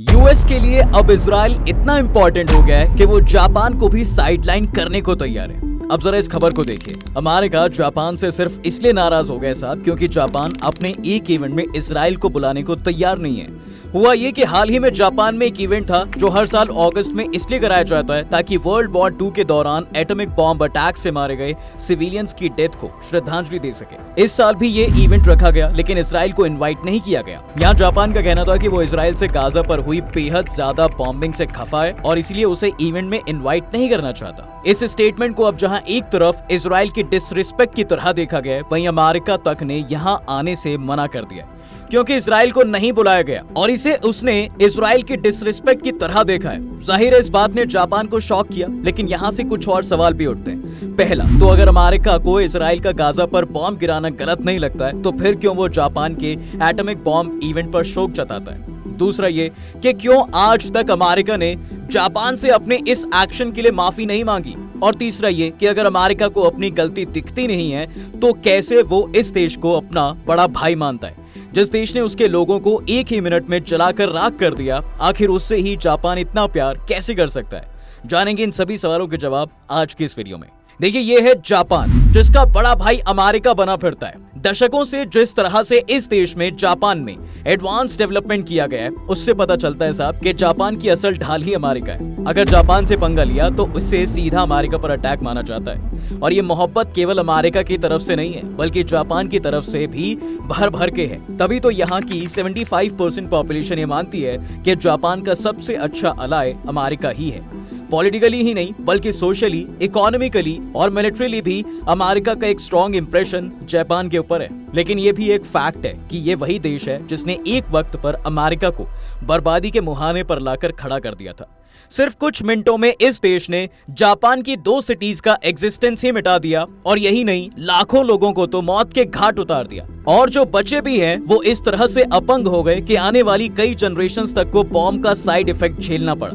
US के लिए अब इजराइल इतना इंपॉर्टेंट हो गया है कि वो जापान को भी साइडलाइन करने को तैयार है। अब जरा इस खबर को देखिए। अमेरिका जापान से सिर्फ इसलिए नाराज हो गया साहब क्योंकि जापान अपने एक इवेंट में इजराइल को बुलाने को तैयार नहीं है। हुआ ये कि हाल ही में जापान में एक इवेंट था जो हर साल अगस्त में इसलिए कराया जाता है ताकि वर्ल्ड वॉर 2 के दौरान एटॉमिक बॉम्ब अटैक से मारे गए सिविलियंस की डेथ को श्रद्धांजलि दे सके। इस साल भी ये इवेंट रखा गया लेकिन इजराइल को इनवाइट नहीं किया गया। यहाँ जापान का कहना था कि वो इजराइल से गाजा पर हुई बेहद ज्यादा बॉम्बिंग से खफा है और इसलिए उसे इवेंट में इनवाइट नहीं करना चाहता। इस स्टेटमेंट को अब जहाँ एक तरफ इजराइल की डिसरिस्पेक्ट की तरह देखा गया, वहीं अमेरिका तक ने यहाँ आने से मना कर दिया क्योंकि इजराइल को नहीं बुलाया गया और इसे उसने इजराइल की डिसरिस्पेक्ट की तरह देखा है। जाहिर है इस बात ने जापान को शॉक किया, लेकिन यहाँ से कुछ और सवाल भी उठते हैं। पहला तो अगर अमेरिका को इजराइल का गाजा पर बॉम्ब गिराना गलत नहीं लगता है तो फिर क्यों वो जापान के एटॉमिक बॉम्ब इवेंट पर शोक जताता है। दूसरा ये कि क्यों आज तक अमेरिका ने जापान से अपने इस एक्शन के लिए माफी नहीं मांगी। और तीसरा ये कि अगर अमेरिका को अपनी गलती दिखती नहीं है तो कैसे वो इस देश को अपना बड़ा भाई मानता है, जिस देश ने उसके लोगों को एक ही मिनट में जलाकर राख कर दिया। आखिर उससे ही जापान इतना प्यार कैसे कर सकता है? जानेंगे इन सभी सवालों के जवाब आज की इस वीडियो में। देखिए, ये है जापान, जिसका बड़ा भाई अमेरिका बना फिरता है। दशकों से जिस तरह से इस देश में जापान में एडवांस डेवलपमेंट किया गया है, उससे पता चलता है साहब कि जापान की असल ढाल ही अमेरिका है। अगर जापान से पंगा लिया तो उससे सीधा अमेरिका पर अटैक माना जाता है। और ये मोहब्बत केवल अमेरिका की तरफ से नहीं है बल्कि जापान की तरफ से भी भर भर के है। तभी तो यहाँ की 75% पॉपुलेशन ये मानती है कि जापान का सबसे अच्छा अलाय अमेरिका ही है। पॉलिटिकली ही नहीं बल्कि सोशली, इकोनॉमिकली और मिलिट्रीली भी अमेरिका का एक स्ट्रॉन्ग इंप्रेशन जापान के ऊपर है। लेकिन ये भी एक फैक्ट है कि ये वही देश है जिसने एक वक्त पर अमेरिका को बर्बादी के मुहाने पर लाकर खड़ा कर दिया था। सिर्फ कुछ मिनटों में इस देश ने जापान की 2 सिटीज का एग्जिस्टेंस ही मिटा दिया और यही नहीं, लाखों लोगों को तो मौत के घाट उतार दिया। और जो बचे भी हैं वो इस तरह से अपंग हो गए कि आने वाली कई जनरेशंस तक को बॉम्ब का साइड इफेक्ट झेलना पड़ा।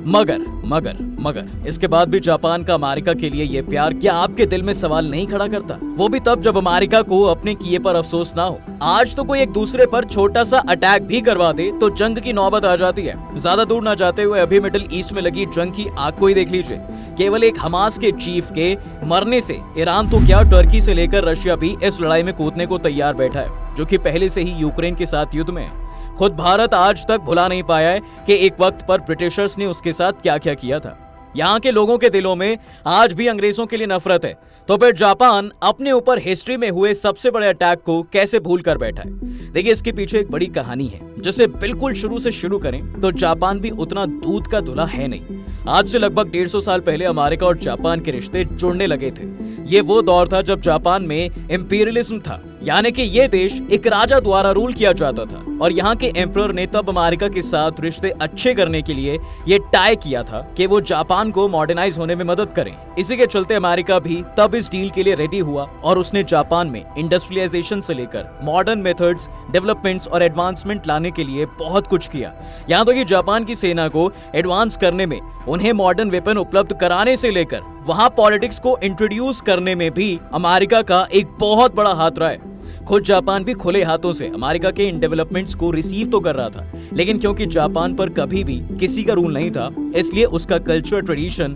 मगर इसके बाद भी जापान का अमेरिका के लिए ये प्यार क्या आपके दिल में सवाल नहीं खड़ा करता? वो भी तब जब अमेरिका को अपने किए पर अफसोस ना हो। आज तो कोई एक दूसरे पर छोटा सा अटैक भी करवा दे तो जंग की नौबत आ जाती है। ज्यादा दूर ना जाते हुए अभी मिडिल ईस्ट में लगी जंग की आग को ही देख लीजिए। केवल एक हमास के चीफ के मरने से ईरान तो क्या, टर्की से लेकर रशिया भी इस लड़ाई में कूदने को तैयार बैठा है, जो कि पहले से ही यूक्रेन के साथ युद्ध में है। खुद भारत आज तक भुला नहीं पाया है कि एक वक्त पर ब्रिटिशर्स ने उसके साथ क्या क्या किया था। यहाँ के लोगों के दिलों में आज भी अंग्रेजों के लिए नफरत है, तो फिर जापान अपने ऊपर हिस्ट्री में हुए सबसे बड़े अटैक को कैसे भूल कर बैठा है? देखिए, इसके पीछे एक बड़ी कहानी है जिसे बिल्कुल शुरू से शुरू करें तो जापान भी उतना दूध का धुला है नहीं। आज से लगभग 150 साल पहले अमेरिका और जापान के रिश्ते जुड़ने लगे थे। ये वो दौर था जब जापान में इंपीरियलिज्म था, यानी कि ये देश एक राजा द्वारा रूल किया जाता था और यहाँ के एम्परर ने तब अमेरिका के साथ रिश्ते अच्छे करने के लिए ये टाई किया था कि वो जापान को मॉडर्नाइज होने में मदद करें। इसी के चलते अमेरिका भी तब इस डील के लिए रेडी हुआ और उसने जापान में इंडस्ट्रियलाइजेशन से लेकर मॉडर्न मेथड्स, डेवलपमेंट्स और एडवांसमेंट लाने के लिए बहुत कुछ किया। यहाँ तो कि जापान की सेना को एडवांस करने में, उन्हें मॉडर्न वेपन उपलब्ध कराने से लेकर वहां पॉलिटिक्स को इंट्रोड्यूस करने में भी अमेरिका का एक बहुत बड़ा हाथ रहा है। खुद जापान भी खुले हाथों से अमेरिका के इन डेवलपमेंट्स को रिसीव तो कर रहा था, लेकिन क्योंकि जापान पर कभी भी किसी का रूल नहीं था, इसलिए उसका कल्चर ट्रेडिशन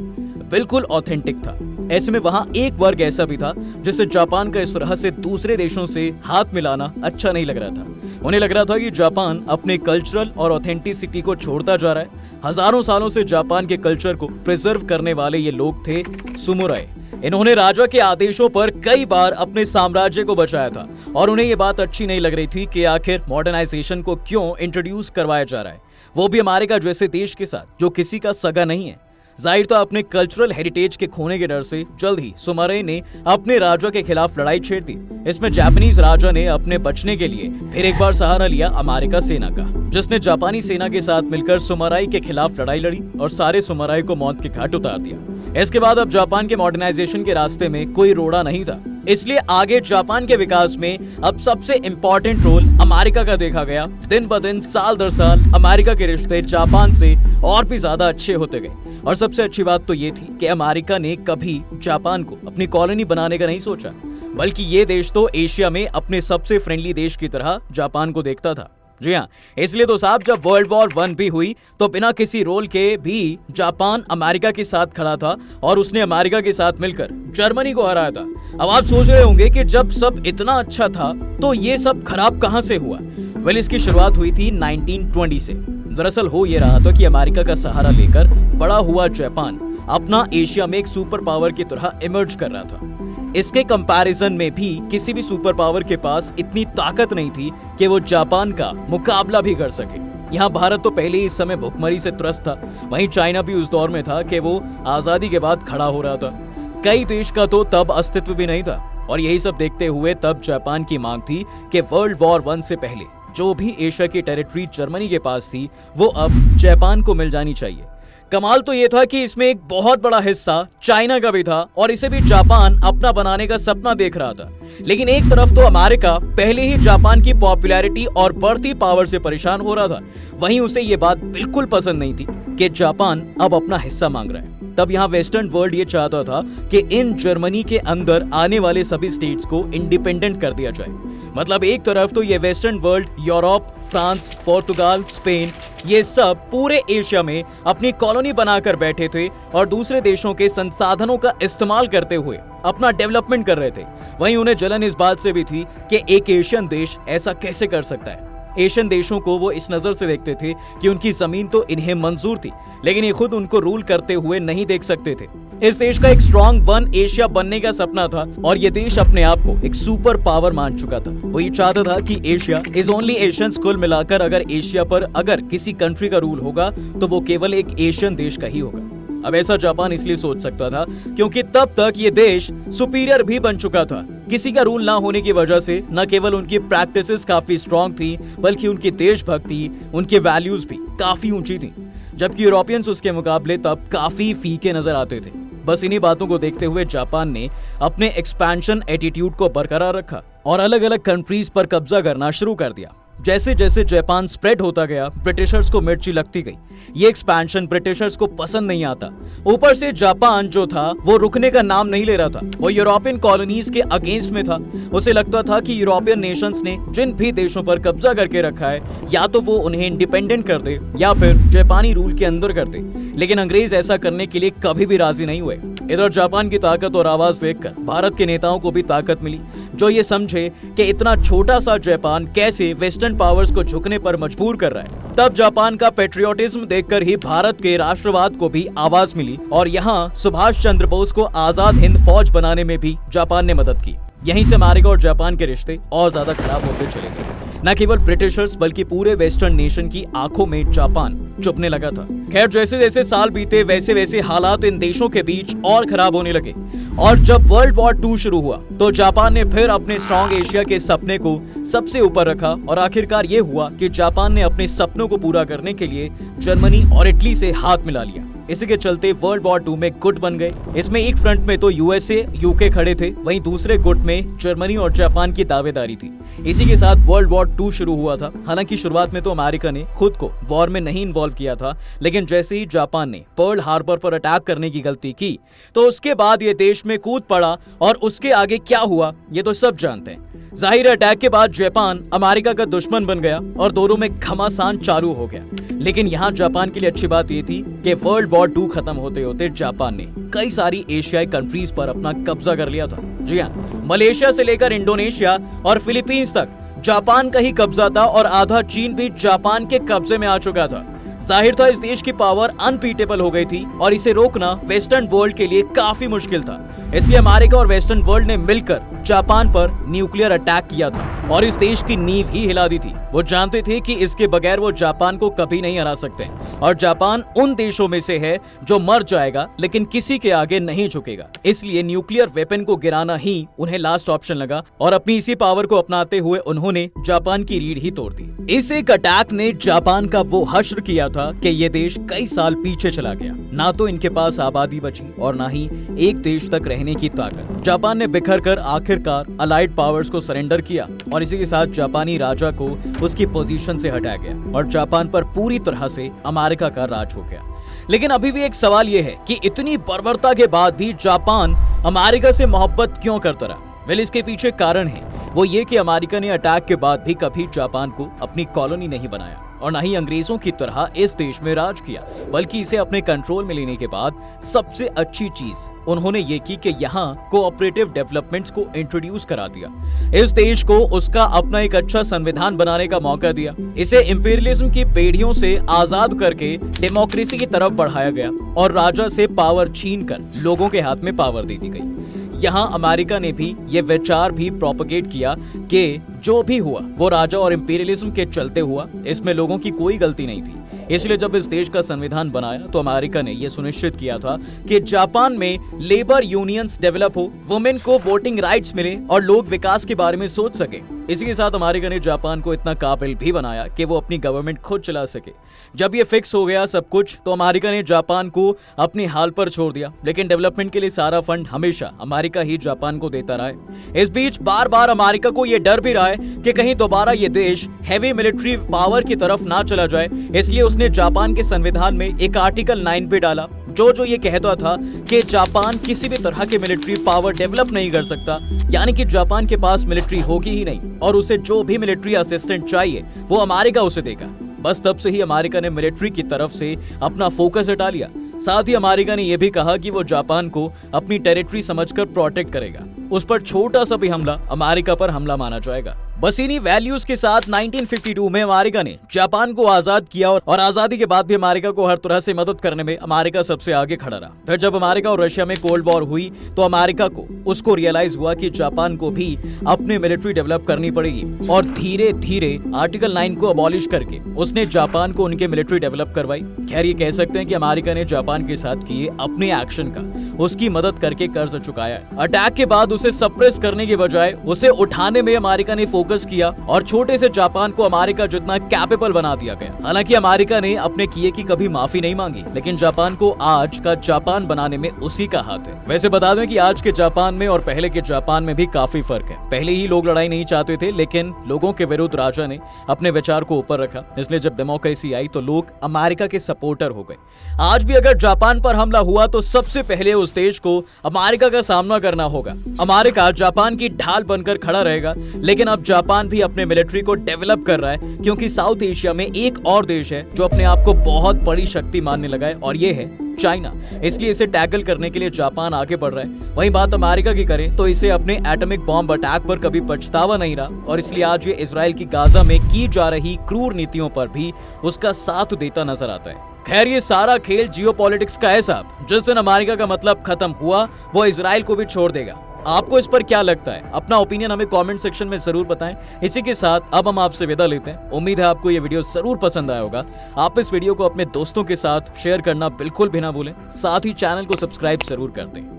बिल्कुल ऑथेंटिक था। ऐसे में वहां एक वर्ग ऐसा भी था जिसे जापान का इस तरह से दूसरे देशों से हाथ मिलाना अच्छा नहीं लग रहा था। उन्हें लग रहा था कि जापान अपने कल्चरल और ऑथेंटिसिटी को छोड़ता जा रहा है। हजारों सालों से जापान के कल्चर को प्रिजर्व करने वाले ये लोग थे सुमुराई। इन्होंने राजा के आदेशों पर कई बार अपने साम्राज्य को बचाया था और उन्हें ये बात अच्छी नहीं लग रही थी कि आखिर मॉडर्नाइजेशन को क्यों इंट्रोड्यूस करवाया जा रहा है, वो भी अमेरिका जैसे देश के साथ जो किसी का सगा नहीं है। जाहिर तो अपने कल्चरल हेरिटेज के खोने के डर से जल्द ही सुमुराई ने अपने राजा के खिलाफ लड़ाई छेड़ दी। इसमें जापानीज राजा ने अपने बचने के लिए फिर एक बार सहारा लिया अमेरिका सेना का, जिसने जापानी सेना के साथ मिलकर सुमुराई के खिलाफ लड़ाई लड़ी और सारे सुमुराई को मौत के घाट उतार दिया। इसके बाद अब जापान के मॉडर्नाइजेशन के रास्ते में कोई रोड़ा नहीं था, इसलिए आगे जापान के विकास में अब सबसे इम्पोर्टेंट रोल अमेरिका का देखा गया। दिन ब दिन, साल दर साल अमेरिका के रिश्ते जापान से और भी ज्यादा अच्छे होते गए। और सबसे अच्छी बात तो ये थी कि अमेरिका ने कभी जापान को अपनी कॉलोनी बनाने का नहीं सोचा, बल्कि ये देश तो एशिया में अपने सबसे फ्रेंडली देश की तरह जापान को देखता था। जी हाँ, इसलिए तो साहब जब वर्ल्ड वॉर 1 भी हुई तो बिना किसी रोल के भी जापान अमेरिका के साथ खड़ा था और उसने अमेरिका के साथ मिलकर जर्मनी को हराया था। अब आप सोच रहे होंगे कि जब सब इतना अच्छा था तो ये सब खराब कहां से हुआ? वेल, इसकी शुरुआत हुई थी 1920 से। दरअसल हो ये रहा था कि अमेरिका का सहारा लेकर बड़ा हुआ जापान अपना एशिया में एक सुपर पावर की तरह इमर्ज कर रहा था। इसके कंपैरिजन में भी किसी भी सुपर पावर के पास इतनी ताकत नहीं थी कि वो जापान का मुकाबला भी कर सके। यहाँ भारत तो पहले ही इस समय भुखमरी से त्रस्त था, वहीं चाइना भी उस दौर में था कि वो आजादी के बाद खड़ा हो रहा था। कई देश का तो तब अस्तित्व भी नहीं था। और यही सब देखते हुए तब जापान की मांग थी कि वर्ल्ड वॉर 1 से पहले जो भी एशिया की टेरिटरी जर्मनी के पास थी वो अब जापान को मिल जानी चाहिए। कमाल तो ये था कि इसमें एक बहुत बड़ा हिस्सा चाइना का भी था और इसे भी जापान अपना बनाने का सपना देख रहा था। लेकिन एक तरफ तो अमेरिका पहले ही जापान की पॉपुलैरिटी और बढ़ती पावर से परेशान हो रहा था, वहीं उसे ये बात बिल्कुल पसंद नहीं थी कि जापान अब अपना हिस्सा मांग रहा है। तब यहाँ वेस्टर्न वर्ल्ड ये चाहता था कि इन जर्मनी के अंदर आने वाले सभी स्टेट्स को इंडिपेंडेंट कर दिया जाए। मतलब एक तरफ तो ये western world Europe, France, Portugal, Spain, ये सब पूरे एशिया में अपनी कॉलोनी बनाकर बैठे थे और दूसरे देशों के संसाधनों का इस्तेमाल करते हुए अपना डेवलपमेंट कर रहे थे। वहीं उन्हें जलन इस बात से भी थी कि एक एशियन देश ऐसा कैसे कर सकता है। एशियन देशों को वो इस नजर से देखते थे कि उनकी जमीन तो इन्हें मंजूर थी, लेकिन ये खुद उनको रूल करते हुए नहीं देख सकते थे। इस देश का एक स्ट्रॉन्ग वन एशिया बनने का सपना था और ये देश अपने आप को एक सुपर पावर मान चुका था। वो ये चाहता था कि एशिया इज ओनली एशियंस, कुल मिलाकर अगर एशिया पर अगर किसी कंट्री का रूल होगा तो वो केवल एक एशियन देश का ही होगा। अब ऐसा जापान इसलिए सोच सकता था क्योंकि तब तक ये देश सुपीरियर भी बन चुका था। किसी का रूल ना होने की वजह से न केवल उनकी प्रैक्टिसेस काफी स्ट्रॉन्ग थी, बल्कि उनकी देशभक्ति, उनके वैल्यूज भी काफी ऊंची थी। जबकि यूरोपियंस उसके मुकाबले तब काफी फीके नजर आते थे। बस इन्हीं बातों को देखते हुए जापान ने अपने एक्सपेंशन एटीट्यूड को बरकरार रखा और अलग अलग कंट्रीज पर कब्जा करना शुरू कर दिया। जैसे जैसे जापान स्प्रेड होता गया, ब्रिटिशर्स को मिर्ची लगती गई। ये एक्सपेंशन ब्रिटिशर्स को पसंद नहीं आता। ऊपर से जापान जो था वो रुकने का नाम नहीं ले रहा था, वो यूरोपियन कॉलोनीज के अगेंस्ट में था। उसे लगता था कि यूरोपियन नेशंस ने जिन भी देशों पर कब्जा करके रखा है, या तो वो उन्हें इंडिपेंडेंट कर दे या फिर जापानी रूल के अंदर कर दे। लेकिन अंग्रेज ऐसा करने के लिए कभी भी राजी नहीं हुए। इधर जापान की ताकत और आवाज देखकर भारत के नेताओं को भी ताकत मिली, जो ये समझे कि इतना छोटा सा जापान कैसे वेस्टर्न पावर्स को झुकने पर मजबूर कर रहा है। तब जापान का पेट्रियोटिज्म देखकर ही भारत के राष्ट्रवाद को भी आवाज मिली और यहाँ सुभाष चंद्र बोस को आजाद हिंद फौज बनाने में भी जापान ने मदद की। यहीं से अमेरिका और जापान के रिश्ते और ज्यादा खराब होते चले गए। न केवल ब्रिटिशर्स बल्कि पूरे वेस्टर्न नेशन की आंखों में जापान चुभने लगा था। खैर, जैसे जैसे साल बीते वैसे वैसे हालात इन देशों के बीच और खराब होने लगे और जब वर्ल्ड वॉर 2 शुरू हुआ तो जापान ने फिर अपने स्ट्रॉन्ग एशिया के सपने को सबसे ऊपर रखा और आखिरकार ये हुआ कि जापान ने अपने सपनों को पूरा करने के लिए जर्मनी और इटली से हाथ मिला लिया। इसी के चलते वर्ल्ड वॉर 2 में गुट बन गए। इसमें एक फ्रंट में तो यूएसए, यूके खड़े थे, वहीं दूसरे गुट में जर्मनी और जापान की दावेदारी थी। इसी के साथ वर्ल्ड वॉर 2 शुरू हुआ था। हालांकि शुरुआत में तो अमेरिका ने खुद को वॉर में नहीं इन्वॉल्व किया था, लेकिन जैसे ही जापान ने पर्ल हार्बर पर अटैक करने की गलती की तो उसके बाद ये देश में कूद पड़ा और उसके आगे क्या हुआ ये तो सब जानते हैं। जाहिर अटैक के बाद जापान अमेरिका का दुश्मन बन गया और दोनों में घमासान चालू हो गया। लेकिन यहाँ जापान के लिए अच्छी बात ये थी कि वर्ल्ड वॉर 2 खत्म होते होते जापान ने कई सारी एशियाई कंट्रीज पर अपना कब्जा कर लिया था। जी हाँ, मलेशिया से लेकर इंडोनेशिया और फिलीपींस तक जापान का ही कब्जा था और आधा चीन भी जापान के कब्जे में आ चुका था। जाहिर था इस देश की पावर अनबीटेबल हो गई थी और इसे रोकना वेस्टर्न वर्ल्ड के लिए काफी मुश्किल था। इसलिए अमेरिका और वेस्टर्न वर्ल्ड ने मिलकर जापान पर न्यूक्लियर अटैक किया था और इस देश की नींव ही हिला दी थी। वो जानते थे कि इसके बगैर वो जापान को कभी नहीं हरा सकते और जापान उन देशों में से है जो मर जाएगा लेकिन किसी के आगे नहीं झुकेगा। इसलिए न्यूक्लियर वेपन को गिराना ही उन्हें लास्ट ऑप्शन लगा और अपनी इसी पावर को अपनाते हुए उन्होंने जापान की रीढ़ ही तोड़ दी। इस एक अटैक ने जापान का वो हश्र किया था कि ये देश कई साल पीछे चला गया। ना तो इनके पास आबादी बची और ना ही एक देश तक रहने की ताकत। जापान ने बिखर कर आखिरकार अलाइड पावर्स को सरेंडर किया और इसी के साथ जापानी राजा को उसकी पोजीशन से हटाया गया और जापान पर पूरी तरह से अमेरिका का राज हो गया। लेकिन अभी भी एक सवाल यह है कि इतनी बर्बरता के बाद भी जापान अमेरिका से मोहब्बत क्यों करता रहा? वेल, इसके पीछे कारण है वो ये कि अमेरिका ने अटैक के बाद भी कभी जापान को अपनी कॉलोनी नहीं बनाया और न ही अंग्रेजों की तरह इस देश में राज किया, बल्कि इसे अपने कंट्रोल में लेने के बाद सबसे अच्छी चीज उन्होंने ये की कि यहाँ कोऑपरेटिव डेवलपमेंट्स को इंट्रोड्यूस करा दिया। इस देश को उसका अपना एक अच्छा संविधान बनाने का मौका दिया। इसे इंपीरियलिज्म की पेड़ियों से आजाद करके डेमोक्रेसी की तरफ बढ़ाया गया और राजा से पावर छीनकर लोगों के हाथ में पावर दे दी गई। यहाँ अमेरिका ने भी ये विचार भी प्रोपगेट किया कि जो भी हुआ वो राजा और इंपीरियलिज्म के चलते हुआ, इसमें लोगों की कोई गलती नहीं थी। इसलिए जब इस देश का संविधान बनाया तो अमेरिका ने यह सुनिश्चित किया था कि जापान में लेबर यूनियंस डेवलप हो, वुमेन को वोटिंग राइट्स मिले और लोग विकास के बारे में सोच सके। इसी के साथ अमेरिका ने जापान को इतना काबिल भी बनाया कि वो अपनी गवर्नमेंट खुद चला सके। जब ये फिक्स हो गया सब कुछ तो अमेरिका ने जापान को अपने हाल पर छोड़ दिया, लेकिन डेवलपमेंट के लिए सारा फंड हमेशा अमेरिका ही जापान को देता रहा है। इस बीच बार बार अमेरिका को यह डर भी रहा है कि कहीं दोबारा ये देश हैवी मिलिट्री पावर की तरफ ना चला जाए, इसलिए उसने जापान के संविधान में एक आर्टिकल 9 पे डाला जो ये कहता था कि जापान किसी भी तरह के मिलिट्री पावर डेवलप नहीं कर सकता, यानी कि जापान के पास मिलिट्री होगी ही नहीं और उसे जो भी मिलिट्री असिस्टेंट चाहिए वो अमेरिका उसे देगा। बस तब से ही अमेरिका ने मिलिट्री की तरफ से अपना फोकस हटा लिया। साथ ही अमेरिका ने यह भी कहा कि वो जापान को अपनी टेरिटरी समझकर प्रोटेक्ट करेगा। उस पर छोटा सा भी हमला अमेरिका पर हमला माना जाएगा। बस इन्हीं वैल्यूज के साथ 1952 में अमेरिका ने जापान को आजाद किया और आजादी के बाद भी अमेरिका को हर तरह से मदद करने में अमेरिका सबसे आगे खड़ा रहा। फिर जब अमेरिका और रशिया में कोल्ड वॉर हुई तो अमेरिका को उसको रियलाइज हुआ कि जापान को भी अपने मिलिट्री डेवलप करनी पड़ेगी और धीरे धीरे आर्टिकल 9 को अबॉलिश करके उसने जापान को उनके मिलिट्री डेवलप करवाई। खैर ये कह सकते हैं कि अमेरिका ने जापान के साथ किए अपने एक्शन का उसकी मदद करके कर्ज चुकाया है। अटैक के बाद उसे सप्रेस करने के बजाय उसे उठाने में अमेरिका ने फोकस किया और छोटे से जापान को अमेरिका जितना कैपेबल बना दिया गया। हालांकि अमेरिका ने अपने किए की कभी माफी नहीं मांगी, लेकिन जापान को आज का जापान बनाने में उसी का हाथ है। वैसे बता दें कि आज के जापान में और पहले के जापान में भी काफी फर्क है। पहले ही लोग लड़ाई नहीं चाहते थे, लेकिन लोगों के विरुद्ध राजा ने अपने विचार को ऊपर रखा, इसलिए जब डेमोक्रेसी आई तो लोग अमेरिका के सपोर्टर हो गए। आज भी अगर जापान पर हमला हुआ तो सबसे पहले उस देश को अमेरिका का सामना करना होगा। अमेरिका जापान की ढाल बनकर खड़ा रहेगा, लेकिन अब जापान भी अपने मिलिट्री को डेवलप कर रहा है, क्योंकि साउथ एशिया में एक और देश है जो अपने आप को बहुत बड़ी शक्ति मानने लगा है और ये है चाइना। इसलिए इसे टैकल करने के लिए जापान आगे बढ़ रहा है। वहीं बात अमेरिका की करें तो इसे अपने एटॉमिक बॉम्ब अटैक पर कभी पछतावा नहीं रहा और इसलिए आज ये इजराइल की गाजा में की जा रही क्रूर नीतियों पर भी उसका साथ देता नजर आता है। खैर ये सारा खेल जियोपॉलिटिक्स का है साहब। जिस दिन अमेरिका का मतलब खत्म हुआ वो इजराइल को भी छोड़ देगा। आपको इस पर क्या लगता है? अपना ओपिनियन हमें कमेंट सेक्शन में जरूर बताएं। इसी के साथ अब हम आपसे विदा लेते हैं। उम्मीद है आपको ये वीडियो जरूर पसंद आया होगा। आप इस वीडियो को अपने दोस्तों के साथ शेयर करना बिल्कुल भी ना भूलें। साथ ही चैनल को सब्सक्राइब जरूर कर दें।